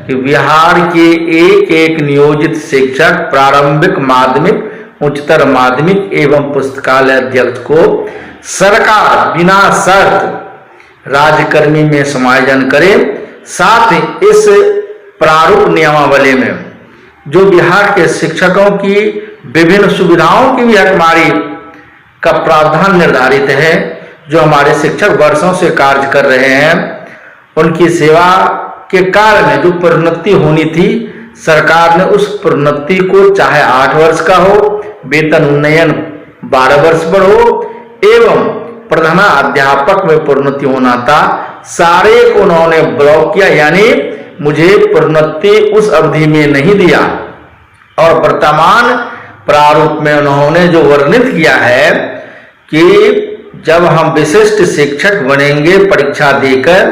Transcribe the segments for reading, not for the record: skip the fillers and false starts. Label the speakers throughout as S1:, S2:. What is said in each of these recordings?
S1: कि बिहार के एक एक नियोजित शिक्षक, प्रारंभिक, माध्यमिक, उच्चतर माध्यमिक एवं पुस्तकालय अध्यक्ष को सरकार बिना शर्त राज्यकर्मी में समायोजन करे। साथ ही इस प्रारूप नियमावली में जो बिहार के शिक्षकों की विभिन्न सुविधाओं की भी हकमारी का प्रावधान निर्धारित है। जो हमारे शिक्षक वर्षों से कार्य कर रहे हैं, उनकी सेवा के काल में जो प्रोन्नति होनी थी, सरकार ने उस प्रोन्नति को चाहे 8 वर्ष का हो, वेतन उन्नयन 12 वर्ष पर हो एवं प्रधानाध्यापक में प्रोन्नति होना था, सारे को उन्होंने ब्लॉक किया, यानी मुझे प्रोन्नति उस अवधि में नहीं दिया। और वर्तमान प्रारूप में उन्होंने जो वर्णित किया है कि जब हम विशिष्ट शिक्षक बनेंगे परीक्षा देकर,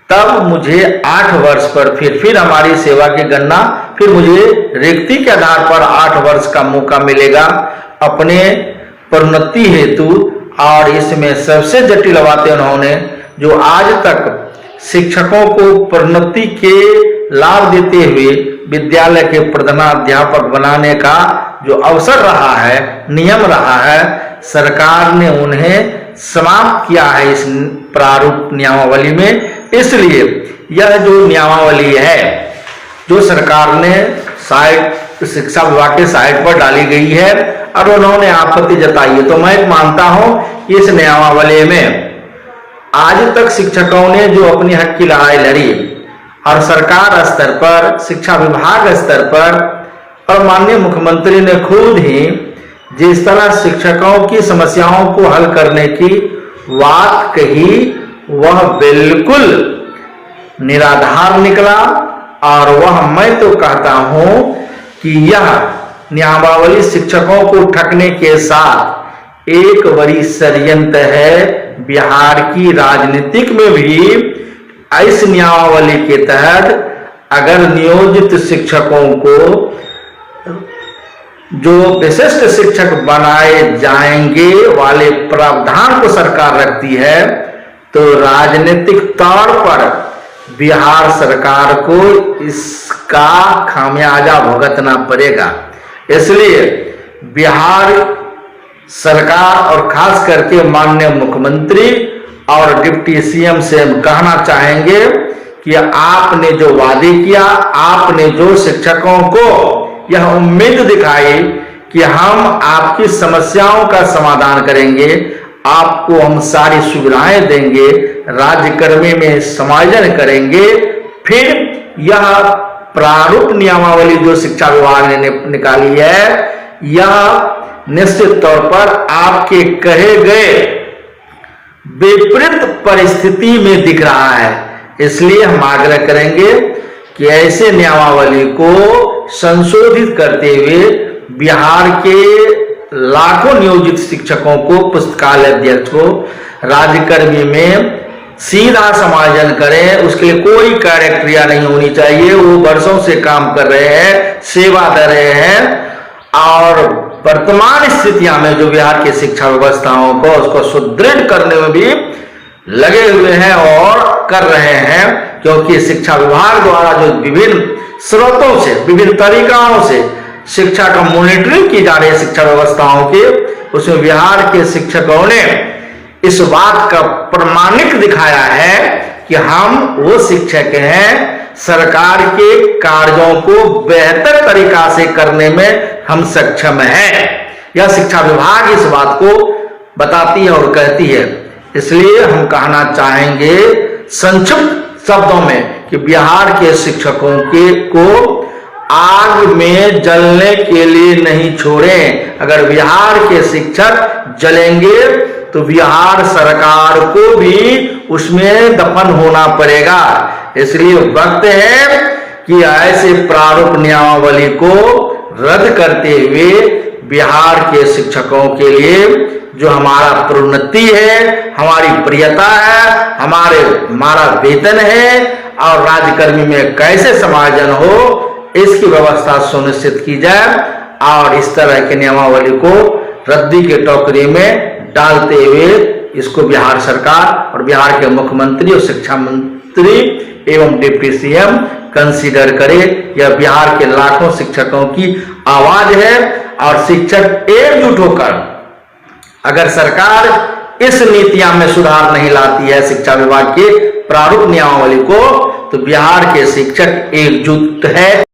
S1: तब मुझे 8 वर्ष पर फिर हमारी सेवा की गणना, फिर मुझे रिक्ति के आधार पर 8 वर्ष का मौका मिलेगा अपने प्रोन्नति हेतु। और इसमें सबसे जटिल बातें उन्होंने, जो आज तक शिक्षकों को प्रोन्नति के लाभ देते हुए विद्यालय के प्रधानाध्यापक बनाने का जो अवसर रहा है, नियम रहा है, सरकार ने उन्हें समाप्त किया है इस प्रारूप नियमावली में। इसलिए यह जो नियमावली है, जो सरकार ने शिक्षा विभाग के साइट पर डाली गई है और उन्होंने आपत्ति जताई है, तो मैं मानता हूं कि इस नियमावली में आज तक शिक्षकों ने जो अपनी हक की लड़ाई लड़ी और सरकार स्तर पर, शिक्षा विभाग स्तर पर और माननीय मुख्यमंत्री ने खुद ही जिस तरह शिक्षकों की समस्याओं को हल करने की बात कही, वह बिल्कुल निराधार निकला। और वह, मैं तो कहता हूं कि यह नियमावली शिक्षकों को ठगने के साथ एक बड़ी षड्यंत्र है। बिहार की राजनीतिक में भी इस नियमावली के तहत अगर नियोजित शिक्षकों को जो विशिष्ट शिक्षक बनाए जाएंगे वाले प्रावधान को सरकार रखती है, तो राजनीतिक तौर पर बिहार सरकार को इसका खामियाजा भुगतना पड़ेगा। इसलिए बिहार सरकार और खास करके माननीय मुख्यमंत्री और डिप्टी सीएम से हम कहना चाहेंगे कि आपने जो वादे किया, आपने जो शिक्षकों को यह उम्मीद दिखाई कि हम आपकी समस्याओं का समाधान करेंगे, आपको हम सारी सुविधाएं देंगे, राज्यकर्मी में समायोजन करेंगे, फिर यह प्रारूप नियमावली जो शिक्षा विभाग ने निकाली है, यह निश्चित तौर पर आपके कहे गए विपरीत परिस्थिति में दिख रहा है। इसलिए हम आग्रह करेंगे कि ऐसे नियमावली को संशोधित करते हुए बिहार के लाखों नियोजित शिक्षकों को, पुस्तकालय अध्यक्ष को राज्यकर्मी में सीधा समायोजन करें। उसके लिए कोई क्राइटेरिया नहीं होनी चाहिए। वो वर्षों से काम कर रहे हैं, सेवा दे रहे हैं और वर्तमान स्थितियां में जो बिहार की शिक्षा व्यवस्थाओं को उसको सुदृढ़ करने में भी लगे हुए हैं और कर रहे हैं, क्योंकि शिक्षा विभाग द्वारा जो विभिन्न स्रोतों से, विभिन्न तरीकाओं से शिक्षा का मॉनिटरिंग की जा रही है शिक्षा व्यवस्थाओं की, उसमें बिहार के शिक्षकों ने इस बात का प्रमाणिक दिखाया है कि हम वो शिक्षक हैं, सरकार के कार्यों को बेहतर तरीका से करने में हम सक्षम हैं। यह शिक्षा विभाग इस बात को बताती है और कहती है। इसलिए हम कहना चाहेंगे संक्षिप्त शब्दों में कि बिहार के शिक्षकों को आग में जलने के लिए नहीं छोड़ें। अगर बिहार के शिक्षक जलेंगे तो बिहार सरकार को भी उसमें दफन होना पड़ेगा। इसलिए वक्त है कि ऐसे प्रारूप नियमावली को रद्द करते हुए बिहार के शिक्षकों के लिए जो हमारा प्रोन्नति है, हमारी प्रियता है, हमारा वेतन है और राज्यकर्मी में कैसे समायोजन हो, इसकी व्यवस्था सुनिश्चित की जाए और इस तरह के नियमावली को रद्दी के टोकरी में डालते हुए इसको बिहार सरकार और बिहार के मुख्यमंत्री और शिक्षा मंत्री एवं डिप्टी सीएम कंसीडर करे। यह बिहार के लाखों शिक्षकों की आवाज है और शिक्षक एकजुट होकर अगर सरकार इस नीतियां में सुधार नहीं लाती है शिक्षा विभाग के प्रारूप नियमावली को, तो बिहार के शिक्षक एकजुट है